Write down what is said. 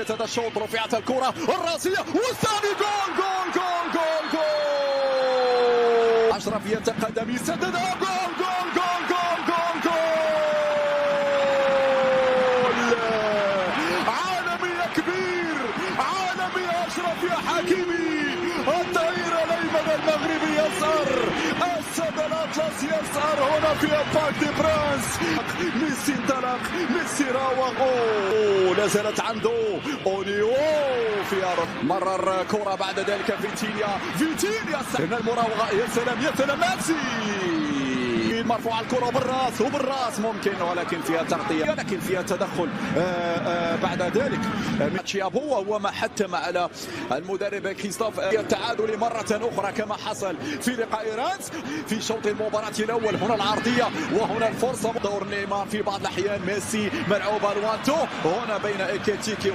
هذا الشوط رفعت الكرة الراسية والثاني جول جول جول جول جول. أشرف يتقدم يسددها جول جول جول جول جول جول. عالمي يا كبير، عالمي يا أشرف يا حكيمي. الظهير الأيمن المغربي يسار، السد الأطلس يسار هنا في بارك دي برانس. ميسي انطلق، ميسي راوغ، لا زالت عنده اونيو في مرر كرة بعد ذلك فيتينيا هنا المراوغة. يا سلام يا سلام ميسي مرفوع الكرة بالراس وبالراس ممكن، ولكن فيها تغطية، لكن فيها تدخل بعد ذلك تشيابو، وهو ما حتم على المدرب كريستوف التعادل مرة أخرى كما حصل في لقاء رانس في شوط المباراة الأول. هنا العرضية وهنا الفرصة، دور نيمار في بعض الأحيان، ميسي ملعوبة لوانتو هنا بين إيكيتيكي